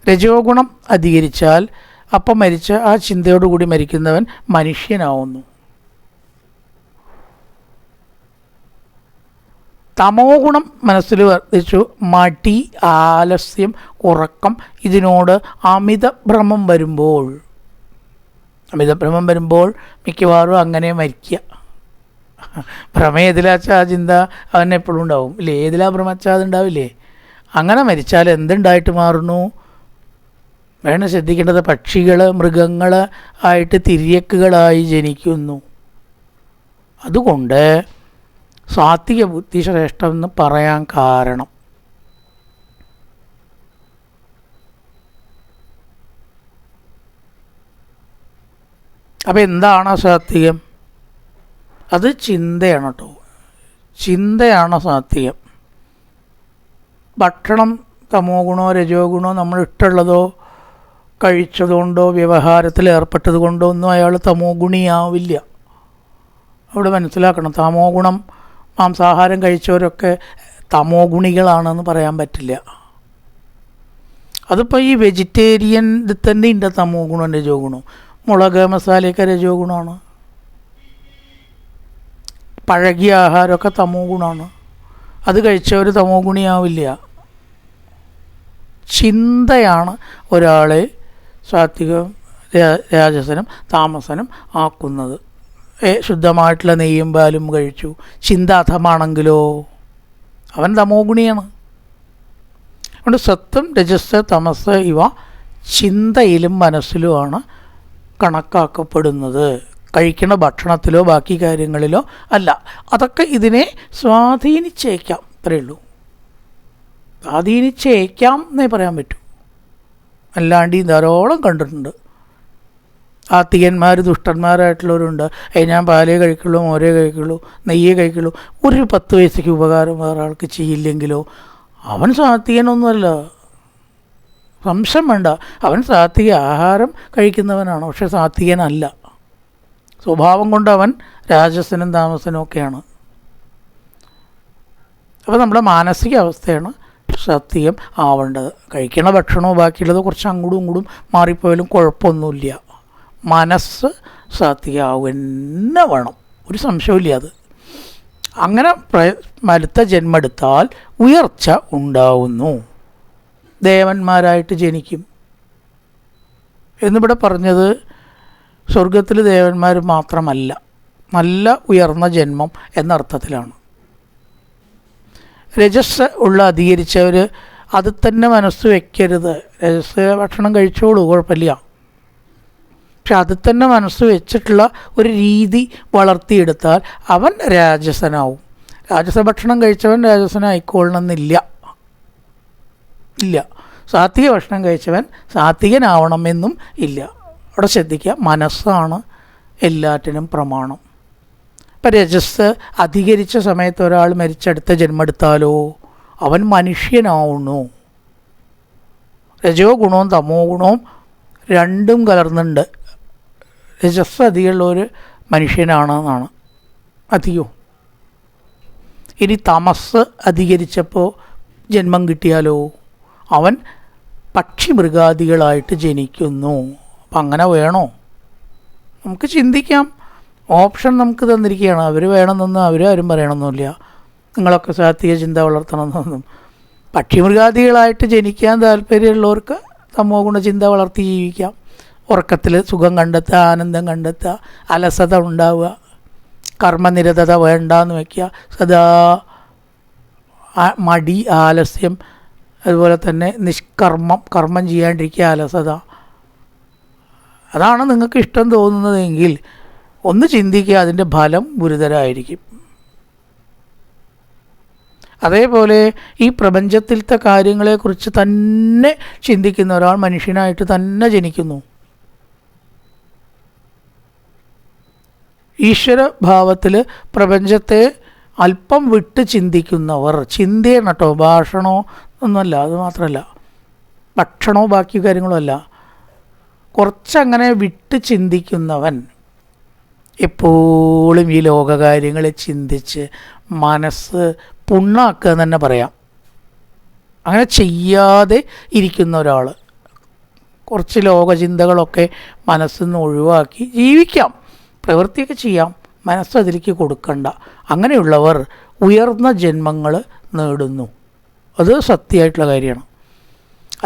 രജോ ഗുണം അധികരിച്ചാൽ അപ്പം മരിച്ച ആ ചിന്തയോടുകൂടി മരിക്കുന്നവൻ മനുഷ്യനാവുന്നു. തമോ ഗുണം മനസ്സിൽ വർദ്ധിച്ചു മടി, ആലസ്യം, ഉറക്കം, ഇതിനോട് അമിതഭ്രമം വരുമ്പോൾ മിക്കവാറും അങ്ങനെ മരിക്കുക. ഭ്രമം ഏതിലാച്ചാൽ ആ ചിന്ത അവൻ എപ്പോഴും ഉണ്ടാവും ഇല്ലേ? ഏതിലാ ഭ്രമച്ചാൽ അതുണ്ടാവില്ലേ? അങ്ങനെ മരിച്ചാൽ എന്തുണ്ടായിട്ട് മാറുന്നു? വേണം ശ്രദ്ധിക്കേണ്ടത്. പക്ഷികൾ, മൃഗങ്ങൾ ആയിട്ട് തിര്യക്കുകളായി ജനിക്കുന്നു. അതുകൊണ്ട് സാത്വിക ബുദ്ധി ശ്രേഷ്ഠമെന്ന് പറയാൻ കാരണം അപ്പോൾ എന്താണ് സാത്വികം? അത് ചിന്തയാണ് കേട്ടോ. ചിന്തയാണ് സാത്വികം. ഭക്ഷണം തമോ ഗുണോ രജോ ഗുണോ നമ്മൾ ഇഷ്ടമുള്ളതോ കഴിച്ചതുകൊണ്ടോ വ്യവഹാരത്തിൽ ഏർപ്പെട്ടത് കൊണ്ടോ ഒന്നും അയാൾ തമോ ഗുണിയാവില്ല. അവിടെ മനസ്സിലാക്കണം. തമോ ഗുണം മാംസാഹാരം കഴിച്ചവരൊക്കെ തമോ ഗുണികളാണെന്ന് പറയാൻ പറ്റില്ല. അതിപ്പോൾ ഈ വെജിറ്റേറിയൻ ഇത് തന്നെ ഉണ്ട് തമോ ഗുണം രജോ ഗുണം. മുളക് മസാലയൊക്കെ രജോ ഗുണമാണ്. പഴകിയ ആഹാരമൊക്കെ തമോ ഗുണമാണ്. അത് കഴിച്ചവർ തമോ ഗുണിയാവില്ല. ചിന്തയാണ് ഒരാളെ സാത്വികം രാജസനും താമസനും ആക്കുന്നത്. ശുദ്ധമായിട്ടുള്ള നെയ്യും പാലും കഴിച്ചു, ചിന്ത അധമാണെങ്കിലോ അവൻ തമോ ഗുണിയാണ്. അതുകൊണ്ട് സത്വം, രജസ്, തമസ് ഇവ ചിന്തയിലും മനസ്സിലുമാണ് കണക്കാക്കപ്പെടുന്നത്. കഴിക്കുന്ന ഭക്ഷണത്തിലോ ബാക്കി കാര്യങ്ങളിലോ അല്ല. അതൊക്കെ ഇതിനെ സ്വാധീനിച്ചേക്കാം, അത്രയേ ഉള്ളൂ. സ്വാധീനിച്ചേക്കാം എന്നേ പറയാൻ പറ്റൂ. അല്ലാണ്ട് ധാരാളം കണ്ടിട്ടുണ്ട്. ആത്തികന്മാർ, ദുഷ്ടന്മാരായിട്ടുള്ളവരുണ്ട്. ഞാൻ പാലേ കഴിക്കുള്ളൂ, മോരേ കഴിക്കുള്ളൂ, നെയ്യേ കഴിക്കുള്ളൂ. ഒരു 10 പൈസയ്ക്ക് ഉപകാരം വേറെ ആൾക്ക് ചെയ്യില്ലെങ്കിലോ അവൻ സാത്വികനൊന്നുമല്ല. സംശയം വേണ്ട, അവൻ സാത്വിക ആഹാരം കഴിക്കുന്നവനാണ്, പക്ഷെ സാത്വികനല്ല. സ്വഭാവം കൊണ്ട് അവൻ രാജസനും താമസനും ഒക്കെയാണ്. അപ്പോൾ നമ്മുടെ മാനസിക അവസ്ഥയാണ് സാത്വികം ആവേണ്ടത്. കഴിക്കണ ഭക്ഷണവും ബാക്കിയുള്ളത് കുറച്ച് അങ്ങോട്ടും ഇങ്ങോട്ടും മാറിപ്പോയാലും കുഴപ്പമൊന്നുമില്ല. മനസ്സ് സാത്വികമാവുക വേണം, ഒരു സംശയമില്ല. അത് അങ്ങനെ മരുത്ത ജന്മെടുത്താൽ ഉയർച്ച ഉണ്ടാവുന്നു, ദേവന്മാരായിട്ട് ജനിക്കും. എന്നിവിടെ പറഞ്ഞത് സ്വർഗത്തിൽ ദേവന്മാർ മാത്രമല്ല, നല്ല ഉയർന്ന ജന്മം എന്നർത്ഥത്തിലാണ്. രജസ് ഉള്ള അധികരിച്ചവർ അത് തന്നെ മനസ്സ് വയ്ക്കരുത്. രജസ് ഭക്ഷണം കഴിച്ചോളൂ, കുഴപ്പമില്ല. പക്ഷെ അത് തന്നെ മനസ്സ് വെച്ചിട്ടുള്ള ഒരു രീതി വളർത്തിയെടുത്താൽ അവൻ രാജസനാവും. രാജസ ഭക്ഷണം കഴിച്ചവൻ രാജസനായിക്കൊള്ളണമെന്നില്ല. സാത്വിക ഭക്ഷണം കഴിച്ചവൻ സാത്വികനാവണമെന്നും ഇല്ല. അവിടെ ശ്രദ്ധിക്കുക, മനസ്സാണ് എല്ലാറ്റിനും പ്രമാണം. ഇപ്പം രജസ് അധികരിച്ച സമയത്ത് ഒരാൾ മരിച്ചടുത്ത ജന്മെടുത്താലോ അവൻ മനുഷ്യനാവുന്നു. രജോ ഗുണവും തമോ ഗുണവും രണ്ടും കലർന്നുണ്ട്. രജസ് അധികമുള്ളൊരു മനുഷ്യനാണെന്നാണ് അധികവും. ഇനി തമസ് അധികരിച്ചപ്പോൾ ജന്മം കിട്ടിയാലോ അവൻ പക്ഷി മൃഗാദികളായിട്ട് ജനിക്കുന്നു. അപ്പം അങ്ങനെ വേണോ? നമുക്ക് ചിന്തിക്കാം. ഓപ്ഷൻ നമുക്ക് തന്നിരിക്കുകയാണ്. അവർ വേണമെന്നൊന്നും അവരാരും പറയണമെന്നില്ല. നിങ്ങളൊക്കെ സാത്വിക ചിന്ത വളർത്തണമെന്നൊന്നും. പക്ഷിമൃഗാദികളായിട്ട് ജനിക്കാൻ താല്പര്യമുള്ളവർക്ക് തമോ ഗുണ ചിന്ത വളർത്തി ജീവിക്കാം. ഉറക്കത്തിൽ സുഖം കണ്ടെത്തുക, ആനന്ദം കണ്ടെത്തുക, അലസത ഉണ്ടാവുക, കർമ്മനിരതത വേണ്ടാന്ന് വയ്ക്കുക, സദാ മടി, ആലസ്യം, അതുപോലെ തന്നെ കർമ്മം ചെയ്യാണ്ടിരിക്കുക, അലസത. അതാണ് നിങ്ങൾക്ക് ഇഷ്ടം തോന്നുന്നതെങ്കിൽ ഒന്ന് ചിന്തിക്കുക, അതിൻ്റെ ഫലം ഗുരുതരമായിരിക്കും. അതേപോലെ ഈ പ്രപഞ്ചത്തിലത്തെ കാര്യങ്ങളെക്കുറിച്ച് തന്നെ ചിന്തിക്കുന്ന ഒരാൾ മനുഷ്യനായിട്ട് തന്നെ ജനിക്കുന്നു. ഈശ്വരഭാവത്തിൽ പ്രപഞ്ചത്തെ അല്പം വിട്ട് ചിന്തിക്കുന്നവർ, ചിന്തയാണ് കേട്ടോ, ഭാഷണോ ഒന്നുമല്ല, അത് മാത്രമല്ല, ഭക്ഷണമോ ബാക്കി കാര്യങ്ങളോ അല്ല, കുറച്ചങ്ങനെ വിട്ട് ചിന്തിക്കുന്നവൻ എപ്പോഴും ഈ ലോകകാര്യങ്ങളെ ചിന്തിച്ച് മനസ്സ് പുണ്ണാക്കുക എന്ന് തന്നെ പറയാം. അങ്ങനെ ചെയ്യാതെ ഇരിക്കുന്ന ഒരാൾ, കുറച്ച് ലോകചിന്തകളൊക്കെ മനസ്സിൽ നിന്ന് ഒഴിവാക്കി ജീവിക്കാം, പ്രവൃത്തിയൊക്കെ ചെയ്യാം, മനസ്സതിലേക്ക് കൊടുക്കണ്ട. അങ്ങനെയുള്ളവർ ഉയർന്ന ജന്മങ്ങൾ നേടുന്നു. അത് സത്യമായിട്ടുള്ള കാര്യമാണ്.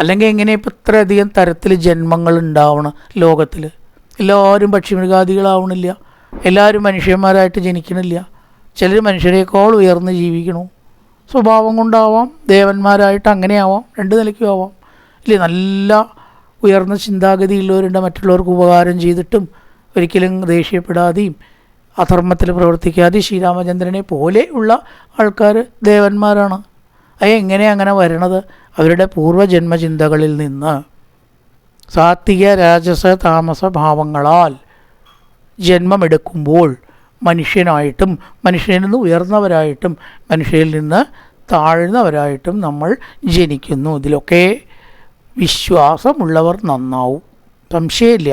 അല്ലെങ്കിൽ എങ്ങനെ ഇപ്പം ഇത്രയധികം തരത്തിൽ ജന്മങ്ങൾ ഉണ്ടാവണം ലോകത്തിൽ? എല്ലാവരും പക്ഷിമൃഗാദികളാവണില്ല, എല്ലാവരും മനുഷ്യന്മാരായിട്ട് ജനിക്കണില്ല. ചിലർ മനുഷ്യരെക്കാൾ ഉയർന്ന് ജീവിക്കണു. സ്വഭാവം കൊണ്ടാവാം, ദേവന്മാരായിട്ട് അങ്ങനെയാവാം, രണ്ട് നിലയ്ക്കും ആവാം. ഇല്ലേ, നല്ല ഉയർന്ന ചിന്താഗതിയുള്ളവരുണ്ട്, മറ്റുള്ളവർക്ക് ഉപകാരം ചെയ്തിട്ടും ഒരിക്കലും ദേഷ്യപ്പെടാതെയും അധർമ്മത്തിൽ പ്രവർത്തിക്കാതെ ശ്രീരാമചന്ദ്രനെ പോലെ ഉള്ള ആൾക്കാർ ദേവന്മാരാണ്. എങ്ങനെ അങ്ങനെ വരണത്? അവരുടെ പൂർവ്വജന്മചിന്തകളിൽ നിന്ന് സാത്വിക രാജസ താമസ ഭാവങ്ങളാൽ ജന്മമെടുക്കുമ്പോൾ മനുഷ്യനായിട്ടും മനുഷ്യനിൽ നിന്ന് ഉയർന്നവരായിട്ടും മനുഷ്യരിൽ നിന്ന് താഴ്ന്നവരായിട്ടും നമ്മൾ ജനിക്കുന്നു. ഇതിലൊക്കെ വിശ്വാസമുള്ളവർ നന്നാവും, സംശയമില്ല.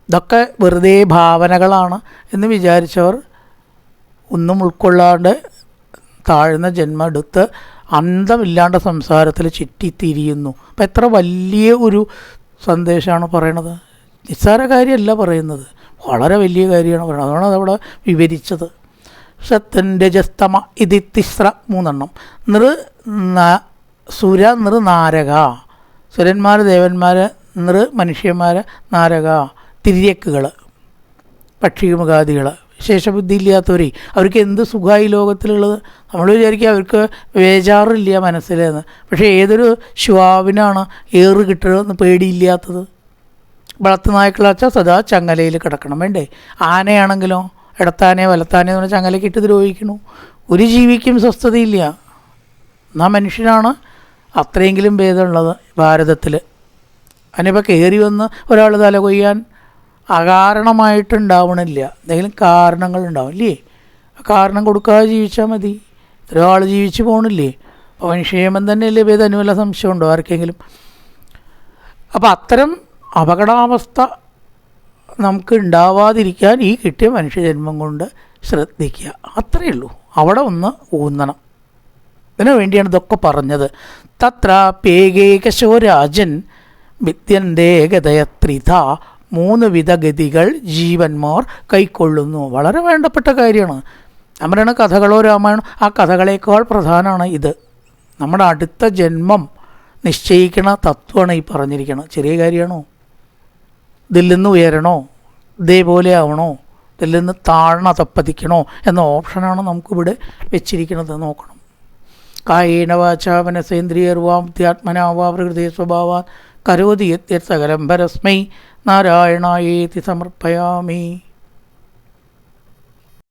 ഇതൊക്കെ വെറുതെ ഭാവനകളാണ് എന്ന് വിചാരിച്ചവർ ഒന്നും ഉൾക്കൊള്ളാണ്ട് താഴ്ന്ന ജന്മം എടുത്ത് അന്തമില്ലാണ്ട് സംസാരത്തിൽ ചുറ്റിത്തിരിയുന്നു. അപ്പം എത്ര വലിയ ഒരു സന്ദേശമാണ് പറയണത്. നിസ്സാര കാര്യമല്ല പറയുന്നത്, വളരെ വലിയ കാര്യമാണ് പറയുന്നത്. അതാണ് അതവിടെ വിവരിച്ചത്. സത്തൻ്റെ ജസ്തമ ഇത് തിസ്ര മൂന്നെണ്ണം. സുര നാരക, സുരന്മാർ ദേവന്മാർ, മനുഷ്യന്മാർ, നാരക തിര്യക്കുകൾ, പക്ഷിമൃഗാദികൾ. ശേഷബുദ്ധി ഇല്ലാത്തവർ അവർക്ക് എന്ത് സുഖമായി ലോകത്തിലുള്ളത്? നമ്മൾ വിചാരിക്കുക അവർക്ക് വേജാറില്ല മനസ്സിലെന്ന്. പക്ഷേ ഏതൊരു ശ്വാവിനാണ് ഏറ് കിട്ടുന്നതെന്ന് പേടിയില്ലാത്തത്? വളർത്തു നായ്ക്കളാച്ചാൽ സദാ ചങ്ങലയിൽ കിടക്കണം, വേണ്ടേ? ആനയാണെങ്കിലോ ഇടത്താനെ വലത്താനെ എന്ന് പറഞ്ഞാൽ ചങ്ങലയ്ക്ക് ഇട്ട് ദ്രോഹിക്കണു. ഒരു ജീവിക്കും സ്വസ്ഥതയില്ല. എന്നാൽ മനുഷ്യനാണ് അത്രയെങ്കിലും ഭേദമുള്ളത് ഭാരതത്തിൽ. അതിനിപ്പോൾ കയറി വന്ന് ഒരാൾ തല കൊയ്യാൻ അകാരണമായിട്ടുണ്ടാവണില്ല, എന്തെങ്കിലും കാരണങ്ങളുണ്ടാവും, ഇല്ലേ? കാരണം കൊടുക്കാതെ ജീവിച്ചാൽ മതി. ഇത്ര ആൾ ജീവിച്ചു പോകണില്ലേ? അപ്പോൾ മനുഷ്യയമം തന്നെയല്ലേ ഭേദം? അനുവല്ല സംശയമുണ്ടോ ആർക്കെങ്കിലും? അപ്പോൾ അത്തരം അപകടാവസ്ഥ നമുക്ക് ഉണ്ടാവാതിരിക്കാൻ ഈ കിട്ടിയ മനുഷ്യജന്മം കൊണ്ട് ശ്രദ്ധിക്കുക, അത്രയേ ഉള്ളൂ. അവിടെ ഒന്ന് ഊന്നണം. ഇതിനു വേണ്ടിയാണ് ഇതൊക്കെ പറഞ്ഞത്. തത്രാപ്യേകേകശോ രാജൻ വിദ്യൻ്റെ ഗതയത്രിധ, 3 വിധ ഗതികൾ ജീവന്മാർ കൈക്കൊള്ളുന്നു. വളരെ വേണ്ടപ്പെട്ട കാര്യമാണ്. നമ്മുടെ കഥകളോ രാമായണം, ആ കഥകളേക്കാൾ പ്രധാനമാണ് ഇത്. നമ്മുടെ അടുത്ത ജന്മം നിശ്ചയിക്കണ തത്വമാണ് ഈ പറഞ്ഞിരിക്കുന്നത്. ചെറിയ കാര്യമാണോ? ഇതിൽ നിന്ന് ഉയരണോ, ഇതേപോലെ ആവണോ, ഇതിൽ നിന്ന് താഴ്ന്ന തപ്പതിക്കണോ എന്ന ഓപ്ഷനാണ് നമുക്കിവിടെ വെച്ചിരിക്കുന്നത്. നോക്കണം. കായേന വാചാ മനസേന്ദ്രിയർവാം ബുദ്ധ്യാത്മനാ വാ പ്രകൃതി സ്വഭാവാൻ കരോതി യത്യത് സകലം പരസ്മൈ നാരായണായേതി സമർപ്പയാമി.